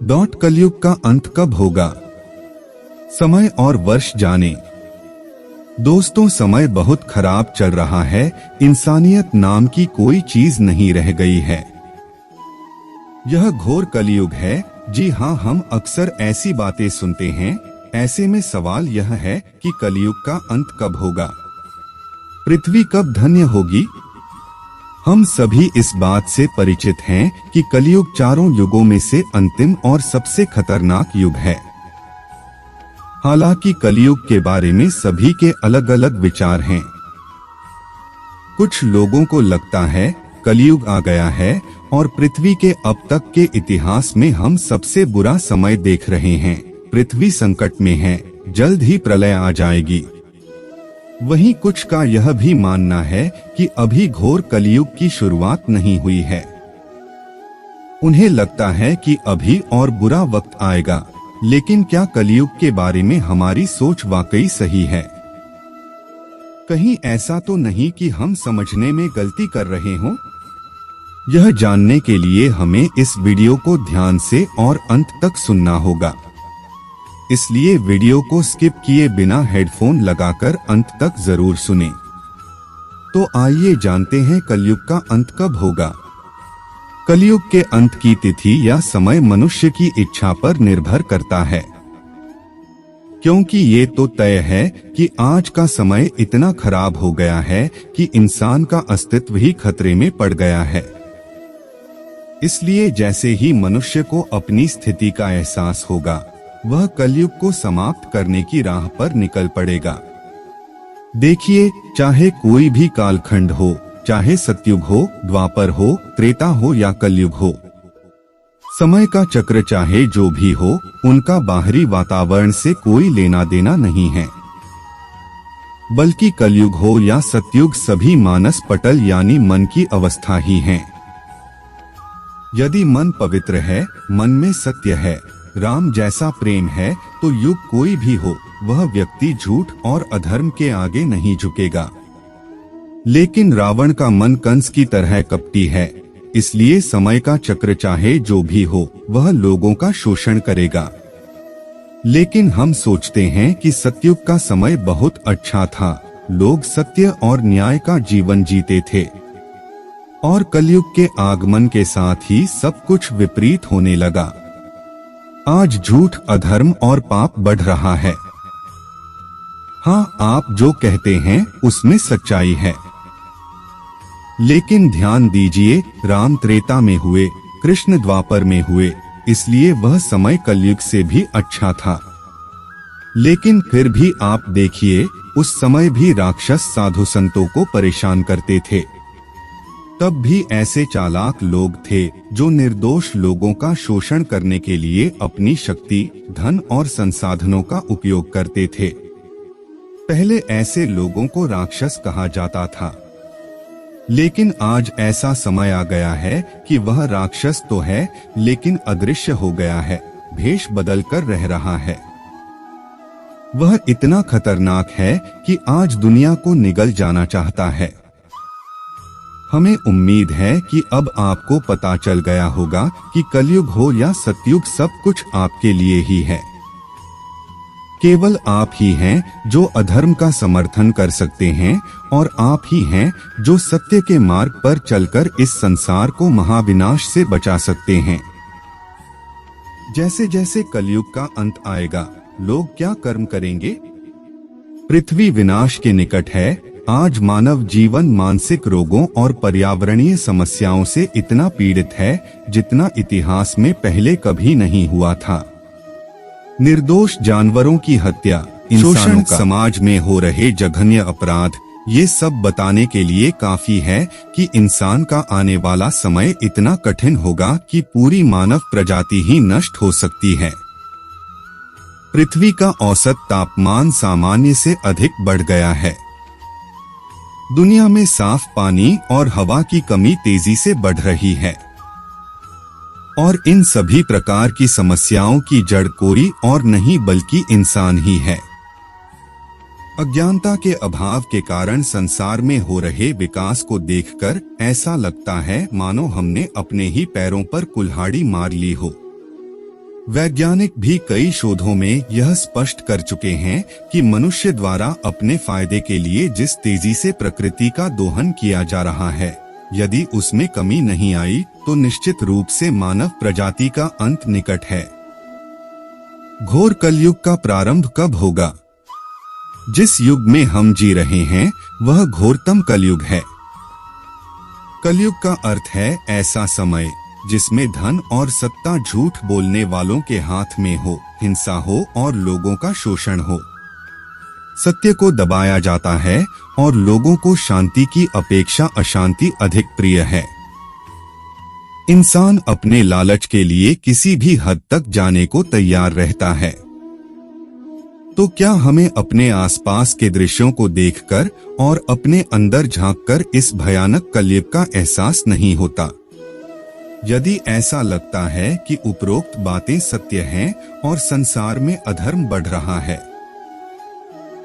कलयुग का अंत कब होगा? समय और वर्ष जाने। दोस्तों, समय बहुत खराब चल रहा है। इंसानियत नाम की कोई चीज नहीं रह गई है। यह घोर कलयुग है। जी हाँ, हम अक्सर ऐसी बातें सुनते हैं। ऐसे में सवाल यह है कि कलयुग का अंत कब होगा? पृथ्वी कब धन्य होगी? हम सभी इस बात से परिचित हैं कि कलयुग चारों युगों में से अंतिम और सबसे खतरनाक युग है। हालांकि कलयुग के बारे में सभी के अलग अलग विचार हैं। कुछ लोगों को लगता है कलयुग आ गया है और पृथ्वी के अब तक के इतिहास में हम सबसे बुरा समय देख रहे हैं। पृथ्वी संकट में है, जल्द ही प्रलय आ जाएगी। वहीं कुछ का यह भी मानना है कि अभी घोर कलयुग की शुरुआत नहीं हुई है। उन्हें लगता है कि अभी और बुरा वक्त आएगा। लेकिन क्या कलयुग के बारे में हमारी सोच वाकई सही है? कहीं ऐसा तो नहीं कि हम समझने में गलती कर रहे हों? यह जानने के लिए हमें इस वीडियो को ध्यान से और अंत तक सुनना होगा। इसलिए वीडियो को स्किप किए बिना हेडफोन लगाकर अंत तक जरूर सुनें। तो आइए जानते हैं कलयुग का अंत कब होगा। कलयुग के अंत की तिथि या समय मनुष्य की इच्छा पर निर्भर करता है, क्योंकि ये तो तय है कि आज का समय इतना खराब हो गया है कि इंसान का अस्तित्व ही खतरे में पड़ गया है। इसलिए जैसे ही मनुष्य को अपनी स्थिति का एहसास होगा, वह कलयुग को समाप्त करने की राह पर निकल पड़ेगा। देखिए, चाहे कोई भी कालखंड हो, चाहे सतयुग हो, द्वापर हो, त्रेता हो या कलयुग हो, समय का चक्र चाहे जो भी हो, उनका बाहरी वातावरण से कोई लेना देना नहीं है। बल्कि कलयुग हो या सतयुग, सभी मानस पटल यानी मन की अवस्था ही है। यदि मन पवित्र है, मन में सत्य है, राम जैसा प्रेम है, तो युग कोई भी हो, वह व्यक्ति झूठ और अधर्म के आगे नहीं झुकेगा। लेकिन रावण का मन कंस की तरह कपटी है, इसलिए समय का चक्र चाहे जो भी हो, वह लोगों का शोषण करेगा। लेकिन हम सोचते हैं कि सतयुग का समय बहुत अच्छा था, लोग सत्य और न्याय का जीवन जीते थे। और कलयुग के आगमन के साथ ही सब कुछ विपरीत होने लगा। आज झूठ, अधर्म और पाप बढ़ रहा है। हाँ, आप जो कहते हैं उसमें सच्चाई है। लेकिन ध्यान दीजिए, राम त्रेता में हुए, कृष्ण द्वापर में हुए, इसलिए वह समय कलयुग से भी अच्छा था। लेकिन फिर भी आप देखिए, उस समय भी राक्षस साधु संतों को परेशान करते थे। तब भी ऐसे चालाक लोग थे जो निर्दोष लोगों का शोषण करने के लिए अपनी शक्ति, धन और संसाधनों का उपयोग करते थे। पहले ऐसे लोगों को राक्षस कहा जाता था। लेकिन आज ऐसा समय आ गया है कि वह राक्षस तो है, लेकिन अदृश्य हो गया है, भेष बदलकर रह रहा है। वह इतना खतरनाक है कि आज दुनिया को निगल जाना चाहता है। हमें उम्मीद है कि अब आपको पता चल गया होगा कि कलयुग हो या सतयुग, सब कुछ आपके लिए ही है। केवल आप ही हैं जो अधर्म का समर्थन कर सकते हैं, और आप ही हैं जो सत्य के मार्ग पर चलकर इस संसार को महाविनाश से बचा सकते हैं। जैसे जैसे कलयुग का अंत आएगा, लोग क्या कर्म करेंगे? पृथ्वी विनाश के निकट है। आज मानव जीवन मानसिक रोगों और पर्यावरणीय समस्याओं से इतना पीड़ित है जितना इतिहास में पहले कभी नहीं हुआ था। निर्दोष जानवरों की हत्या, शोषण, समाज में हो रहे जघन्य अपराध, ये सब बताने के लिए काफी है कि इंसान का आने वाला समय इतना कठिन होगा कि पूरी मानव प्रजाति ही नष्ट हो सकती है। पृथ्वी का औसत तापमान सामान्य से अधिक बढ़ गया है। दुनिया में साफ पानी और हवा की कमी तेजी से बढ़ रही है। और इन सभी प्रकार की समस्याओं की जड़ कोई और नहीं बल्कि इंसान ही है। अज्ञानता के अभाव के कारण संसार में हो रहे विकास को देखकर ऐसा लगता है मानो हमने अपने ही पैरों पर कुल्हाड़ी मार ली हो। वैज्ञानिक भी कई शोधों में यह स्पष्ट कर चुके हैं कि मनुष्य द्वारा अपने फायदे के लिए जिस तेजी से प्रकृति का दोहन किया जा रहा है, यदि उसमें कमी नहीं आई तो निश्चित रूप से मानव प्रजाति का अंत निकट है। घोर कलयुग का प्रारंभ कब होगा? जिस युग में हम जी रहे हैं वह घोरतम कलयुग है। कलयुग का अर्थ है ऐसा समय जिसमें धन और सत्ता झूठ बोलने वालों के हाथ में हो, हिंसा हो और लोगों का शोषण हो। सत्य को दबाया जाता है और लोगों को शांति की अपेक्षा अशांति अधिक प्रिय है। इंसान अपने लालच के लिए किसी भी हद तक जाने को तैयार रहता है। तो क्या हमें अपने आसपास के दृश्यों को देखकर और अपने अंदर झांककर इस भयानक कलयुग का एहसास नहीं होता? यदि ऐसा लगता है कि उपरोक्त बातें सत्य हैं और संसार में अधर्म बढ़ रहा है,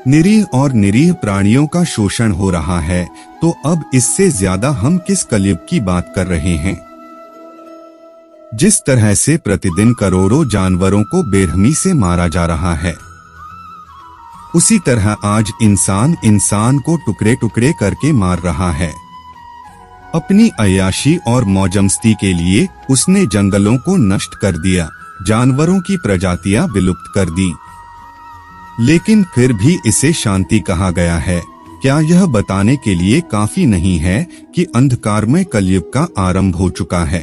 निरीह और निरीह प्राणियों का शोषण हो रहा है, तो अब इससे ज्यादा हम किस कलयुग की बात कर रहे हैं? जिस तरह से प्रतिदिन करोड़ों जानवरों को बेरहमी से मारा जा रहा है, उसी तरह आज इंसान को टुकड़े टुकड़े करके मार रहा है। अपनी अय्याशी और मौजमस्ती के लिए उसने जंगलों को नष्ट कर दिया, जानवरों की प्रजातियां विलुप्त कर दी। लेकिन फिर भी इसे शांति कहा गया है। क्या यह बताने के लिए काफी नहीं है कि अंधकारमय कलयुग का आरंभ हो चुका है?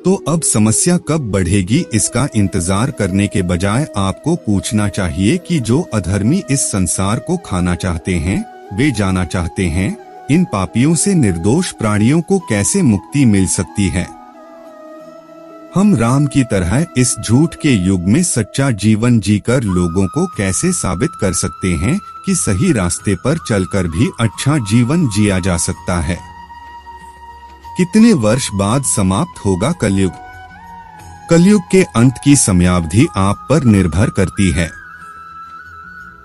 तो अब समस्या कब बढ़ेगी, इसका इंतजार करने के बजाय आपको पूछना चाहिए कि जो अधर्मी इस संसार को खाना चाहते हैं, वे जाना चाहते हैं, इन पापियों से निर्दोष प्राणियों को कैसे मुक्ति मिल सकती है? हम राम की तरह इस झूठ के युग में सच्चा जीवन जीकर लोगों को कैसे साबित कर सकते हैं कि सही रास्ते पर चलकर भी अच्छा जीवन जिया जा सकता है? कितने वर्ष बाद समाप्त होगा कलयुग? कलयुग के अंत की समयावधि आप पर निर्भर करती है।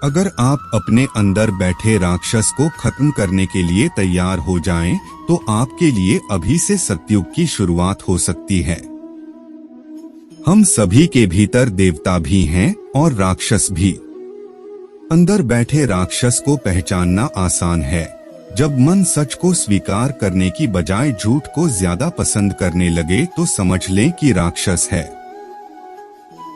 अगर आप अपने अंदर बैठे राक्षस को खत्म करने के लिए तैयार हो जाएं, तो आपके लिए अभी से सतयुग की शुरुआत हो सकती है। हम सभी के भीतर देवता भी हैं और राक्षस भी। अंदर बैठे राक्षस को पहचानना आसान है। जब मन सच को स्वीकार करने की बजाय झूठ को ज्यादा पसंद करने लगे तो समझ लें कि राक्षस है।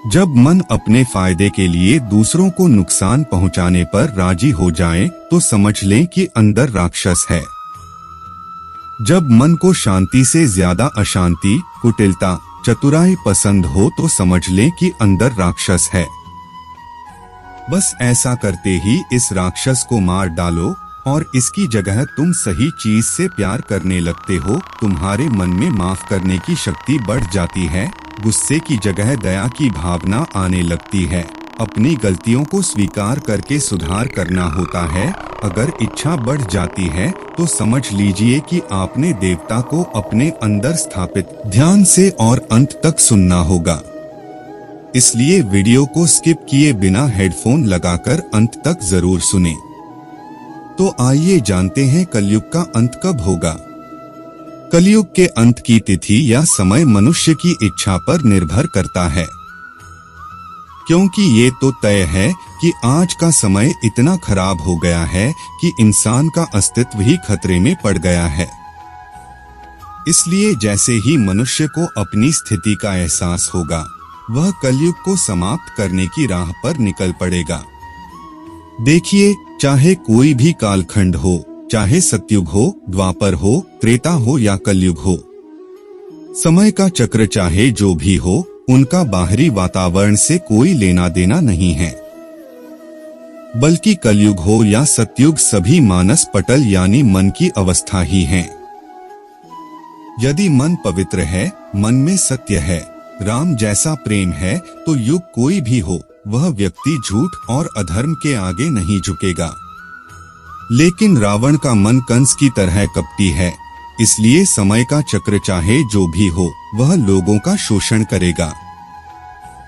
जब मन अपने फायदे के लिए दूसरों को नुकसान पहुंचाने पर राजी हो जाए तो समझ लें कि अंदर राक्षस है। जब मन को शांति से ज्यादा अशांति, कुटिलता, चतुराई पसंद हो तो समझ लें कि अंदर राक्षस है। बस ऐसा करते ही इस राक्षस को मार डालो और इसकी जगह तुम सही चीज से प्यार करने लगते हो। तुम्हारे मन में माफ करने की शक्ति बढ़ जाती है, गुस्से की जगह दया की भावना आने लगती है। अपनी गलतियों को स्वीकार करके सुधार करना होता है। अगर इच्छा बढ़ जाती है तो समझ लीजिए कि आपने देवता को अपने अंदर स्थापित। ध्यान से और अंत तक सुनना होगा, इसलिए वीडियो को स्किप किए बिना हेडफोन लगाकर अंत तक जरूर सुनें। तो आइए जानते हैं कलयुग का अंत कब होगा। कलयुग के अंत की तिथि या समय मनुष्य की इच्छा पर निर्भर करता है, क्योंकि ये तो तय है कि आज का समय इतना खराब हो गया है कि इंसान का अस्तित्व ही खतरे में पड़ गया है। इसलिए जैसे ही मनुष्य को अपनी स्थिति का एहसास होगा, वह कलयुग को समाप्त करने की राह पर निकल पड़ेगा। देखिए, चाहे कोई भी कालखंड हो, चाहे सतयुग हो, द्वापर हो, त्रेता हो या कलयुग हो, समय का चक्र चाहे जो भी हो, उनका बाहरी वातावरण से कोई लेना देना नहीं है। बल्कि कलयुग हो या सतयुग, सभी मानस पटल यानी मन की अवस्था ही है। यदि मन पवित्र है, मन में सत्य है, राम जैसा प्रेम है, तो युग कोई भी हो, वह व्यक्ति झूठ और अधर्म के आगे नहीं झुकेगा। लेकिन रावण का मन कंस की तरह कपटी है, इसलिए समय का चक्र चाहे जो भी हो, वह लोगों का शोषण करेगा।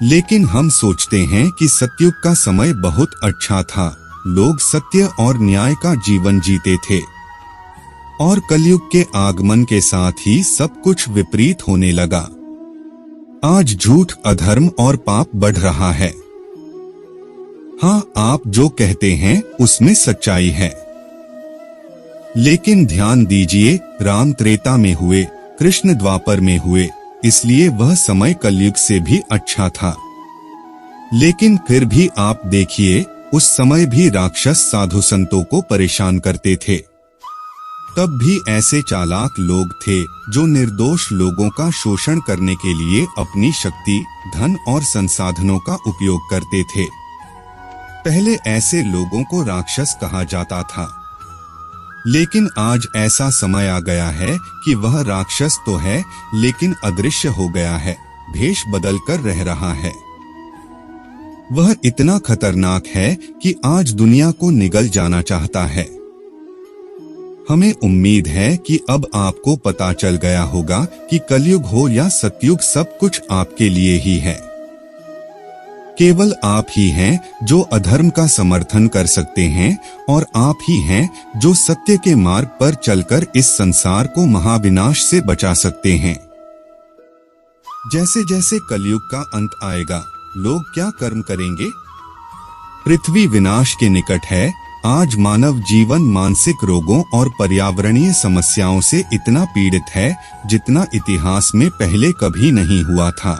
लेकिन हम सोचते हैं कि सतयुग का समय बहुत अच्छा था, लोग सत्य और न्याय का जीवन जीते थे, और कलयुग के आगमन के साथ ही सब कुछ विपरीत होने लगा। आज झूठ, अधर्म और पाप बढ़ रहा है। हाँ, आप जो कहते हैं उसमें सच्चाई है, लेकिन ध्यान दीजिए, राम त्रेता में हुए, कृष्ण द्वापर में हुए, इसलिए वह समय कलयुग से भी अच्छा था। लेकिन फिर भी आप देखिए, उस समय भी राक्षस साधु संतों को परेशान करते थे। तब भी ऐसे चालाक लोग थे जो निर्दोष लोगों का शोषण करने के लिए अपनी शक्ति, धन और संसाधनों का उपयोग करते थे। पहले ऐसे लोगों को राक्षस कहा जाता था, लेकिन आज ऐसा समय आ गया है कि वह राक्षस तो है, लेकिन अदृश्य हो गया है, भेष बदलकर रह रहा है। वह इतना खतरनाक है कि आज दुनिया को निगल जाना चाहता है। हमें उम्मीद है कि अब आपको पता चल गया होगा कि कलयुग हो या सतयुग, सब कुछ आपके लिए ही है। केवल आप ही हैं जो अधर्म का समर्थन कर सकते हैं, और आप ही हैं जो सत्य के मार्ग पर चलकर इस संसार को महाविनाश से बचा सकते हैं। जैसे जैसे कलयुग का अंत आएगा, लोग क्या कर्म करेंगे? पृथ्वी विनाश के निकट है। आज मानव जीवन मानसिक रोगों और पर्यावरणीय समस्याओं से इतना पीड़ित है जितना इतिहास में पहले कभी नहीं हुआ था।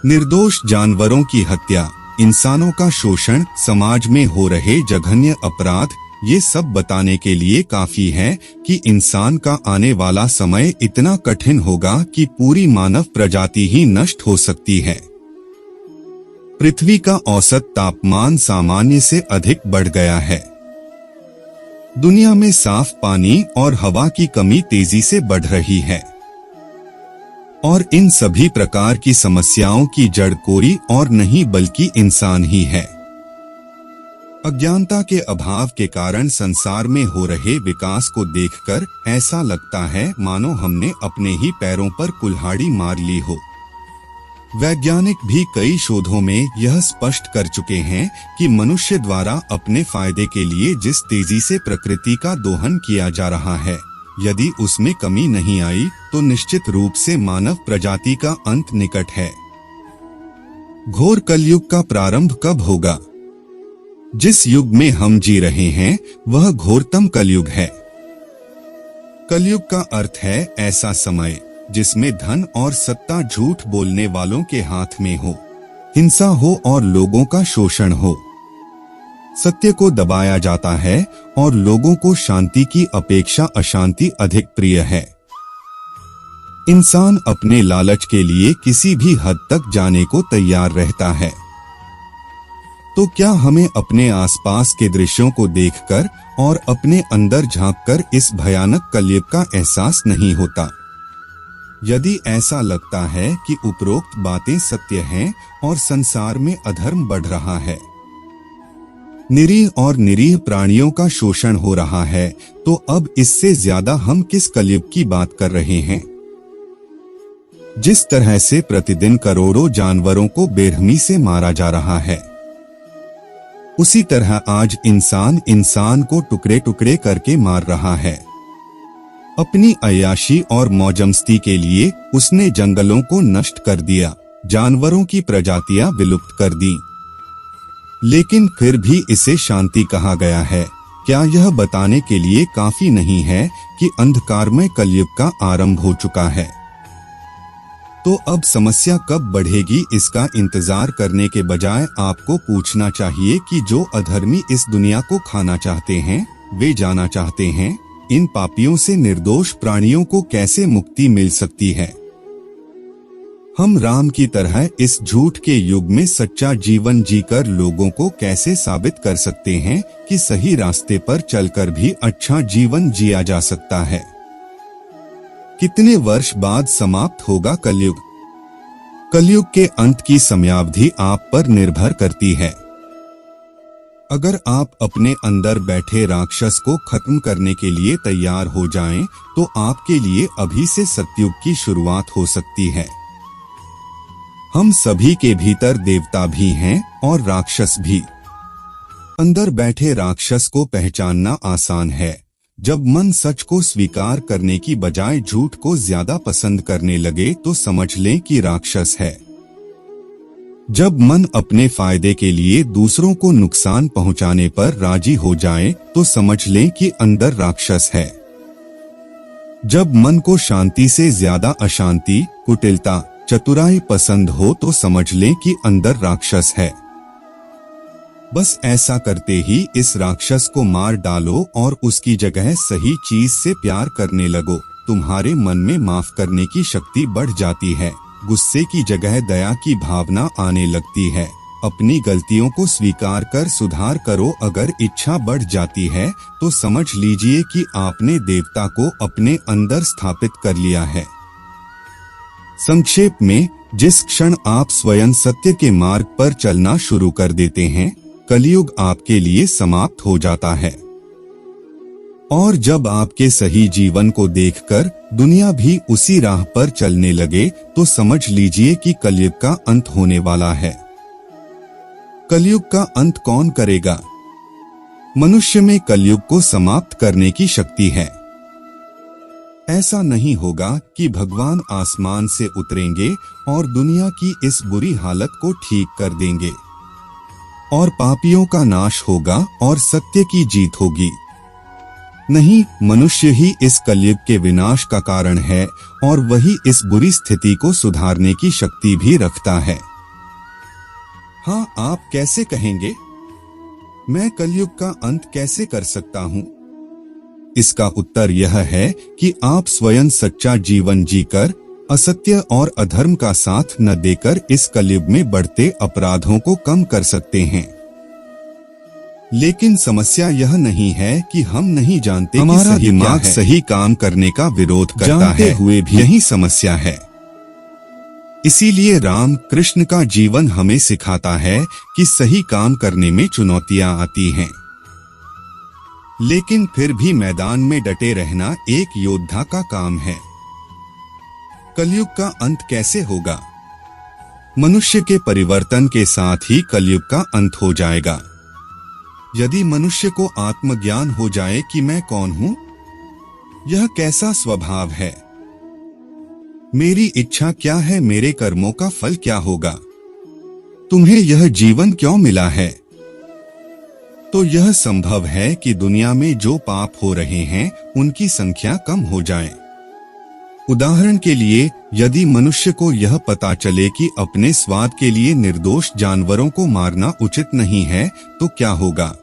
निर्दोष जानवरों की हत्या, इंसानों का शोषण, समाज में हो रहे जघन्य अपराध, ये सब बताने के लिए काफी है कि इंसान का आने वाला समय इतना कठिन होगा कि पूरी मानव प्रजाति ही नष्ट हो सकती है। पृथ्वी का औसत तापमान सामान्य से अधिक बढ़ गया है। दुनिया में साफ पानी और हवा की कमी तेजी से बढ़ रही है, और इन सभी प्रकार की समस्याओं की जड़ कोई और नहीं बल्कि इंसान ही है। अज्ञानता के अभाव के कारण संसार में हो रहे विकास को देखकर ऐसा लगता है मानो हमने अपने ही पैरों पर कुल्हाड़ी मार ली हो। वैज्ञानिक भी कई शोधों में यह स्पष्ट कर चुके हैं कि मनुष्य द्वारा अपने फायदे के लिए जिस तेजी से प्रकृति का दोहन किया जा रहा है, यदि उसमें कमी नहीं आई तो निश्चित रूप से मानव प्रजाति का अंत निकट है। घोर कलयुग का प्रारंभ कब होगा? जिस युग में हम जी रहे हैं वह घोरतम कलयुग है। कलयुग का अर्थ है ऐसा समय जिसमें धन और सत्ता झूठ बोलने वालों के हाथ में हो, हिंसा हो और लोगों का शोषण हो। सत्य को दबाया जाता है और लोगों को शांति की अपेक्षा अशांति अधिक प्रिय है। इंसान अपने लालच के लिए किसी भी हद तक जाने को तैयार रहता है। तो क्या हमें अपने आसपास के दृश्यों को देखकर और अपने अंदर झांककर इस भयानक कलयुग का एहसास नहीं होता? यदि ऐसा लगता है कि उपरोक्त बातें सत्य हैं और संसार में अधर्म बढ़ रहा है, निरीह और निरीह प्राणियों का शोषण हो रहा है, तो अब इससे ज्यादा हम किस कलयुग की बात कर रहे हैं? जिस तरह से प्रतिदिन करोड़ों जानवरों को बेरहमी से मारा जा रहा है, उसी तरह आज इंसान इंसान को टुकड़े टुकड़े करके मार रहा है। अपनी अय्याशी और मौजमस्ती के लिए उसने जंगलों को नष्ट कर दिया, जानवरों की प्रजातियां विलुप्त कर दी। लेकिन फिर भी इसे शांति कहा गया है। क्या यह बताने के लिए काफी नहीं है कि अंधकारमय कलयुग का आरंभ हो चुका है? तो अब समस्या कब बढ़ेगी, इसका इंतजार करने के बजाय आपको पूछना चाहिए कि जो अधर्मी इस दुनिया को खाना चाहते हैं, वे जाना चाहते हैं इन पापियों से निर्दोष प्राणियों को कैसे मुक्ति मिल सकती है। हम राम की तरह इस झूठ के युग में सच्चा जीवन जीकर लोगों को कैसे साबित कर सकते हैं कि सही रास्ते पर चलकर भी अच्छा जीवन जिया जा सकता है। कितने वर्ष बाद समाप्त होगा कलयुग? कलयुग के अंत की समयावधि आप पर निर्भर करती है। अगर आप अपने अंदर बैठे राक्षस को खत्म करने के लिए तैयार हो जाएं, तो आपके लिए अभी से सतयुग की शुरुआत हो सकती है। हम सभी के भीतर देवता भी हैं और राक्षस भी। अंदर बैठे राक्षस को पहचानना आसान है, जब मन सच को स्वीकार करने की बजाय झूठ को ज्यादा पसंद करने लगे तो समझ लें कि राक्षस है। जब मन अपने फायदे के लिए दूसरों को नुकसान पहुंचाने पर राजी हो जाए तो समझ लें कि अंदर राक्षस है। जब मन को शांति से ज्यादा अशांति, कुटिलता, चतुराई पसंद हो तो समझ लें कि अंदर राक्षस है। बस ऐसा करते ही इस राक्षस को मार डालो और उसकी जगह सही चीज से प्यार करने लगो। तुम्हारे मन में माफ करने की शक्ति बढ़ जाती है। गुस्से की जगह दया की भावना आने लगती है। अपनी गलतियों को स्वीकार कर सुधार करो। अगर इच्छा बढ़ जाती है तो समझ लीजिए कि आपने देवता को अपने अंदर स्थापित कर लिया है। संक्षेप में, जिस क्षण आप स्वयं सत्य के मार्ग पर चलना शुरू कर देते हैं, कलयुग आपके लिए समाप्त हो जाता है। और जब आपके सही जीवन को देखकर दुनिया भी उसी राह पर चलने लगे तो समझ लीजिए कि कलयुग का अंत होने वाला है। कलयुग का अंत कौन करेगा? मनुष्य में कलयुग को समाप्त करने की शक्ति है। ऐसा नहीं होगा कि भगवान आसमान से उतरेंगे और दुनिया की इस बुरी हालत को ठीक कर देंगे और पापियों का नाश होगा और सत्य की जीत होगी। नहीं, मनुष्य ही इस कलयुग के विनाश का कारण है और वही इस बुरी स्थिति को सुधारने की शक्ति भी रखता है। हाँ, आप कैसे कहेंगे, मैं कलयुग का अंत कैसे कर सकता हूँ? इसका उत्तर यह है कि आप स्वयं सच्चा जीवन जीकर असत्य और अधर्म का साथ न देकर इस कलयुग में बढ़ते अपराधों को कम कर सकते हैं। लेकिन समस्या यह नहीं है कि हम नहीं जानते हमारा दिमाग सही काम करने का विरोध करता है, हुए भी यही समस्या है। इसीलिए राम कृष्ण का जीवन हमें सिखाता है कि सही काम करने में चुनौतियां आती हैं, लेकिन फिर भी मैदान में डटे रहना एक योद्धा का काम है। कलयुग का अंत कैसे होगा? मनुष्य के परिवर्तन के साथ ही कलयुग का अंत हो जाएगा। यदि मनुष्य को आत्मज्ञान हो जाए कि मैं कौन हूं, यह कैसा स्वभाव है, मेरी इच्छा क्या है, मेरे कर्मों का फल क्या होगा, तुम्हें यह जीवन क्यों मिला है, तो यह संभव है कि दुनिया में जो पाप हो रहे हैं उनकी संख्या कम हो जाए। उदाहरण के लिए, यदि मनुष्य को यह पता चले कि अपने स्वाद के लिए निर्दोष जानवरों को मारना उचित नहीं है तो क्या होगा?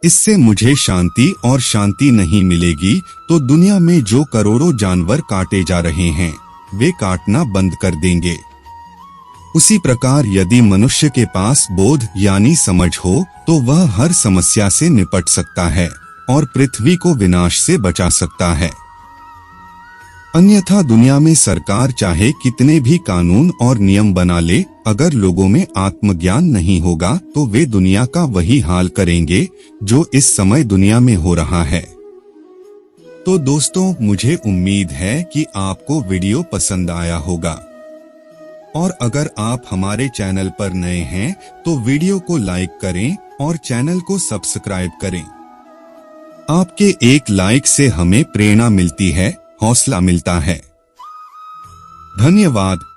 इससे मुझे शांति और शांति नहीं मिलेगी, तो दुनिया में जो करोड़ों जानवर काटे जा रहे हैं वे काटना बंद कर देंगे। उसी प्रकार यदि मनुष्य के पास बोध यानी समझ हो तो वह हर समस्या से निपट सकता है और पृथ्वी को विनाश से बचा सकता है। अन्यथा दुनिया में सरकार चाहे कितने भी कानून और नियम बना ले, अगर लोगों में आत्मज्ञान नहीं होगा तो वे दुनिया का वही हाल करेंगे जो इस समय दुनिया में हो रहा है। तो दोस्तों, मुझे उम्मीद है कि आपको वीडियो पसंद आया होगा और अगर आप हमारे चैनल पर नए हैं तो वीडियो को लाइक करें और चैनल को सब्सक्राइब करें। आपके एक लाइक से हमें प्रेरणा मिलती है, हौसला मिलता है। धन्यवाद।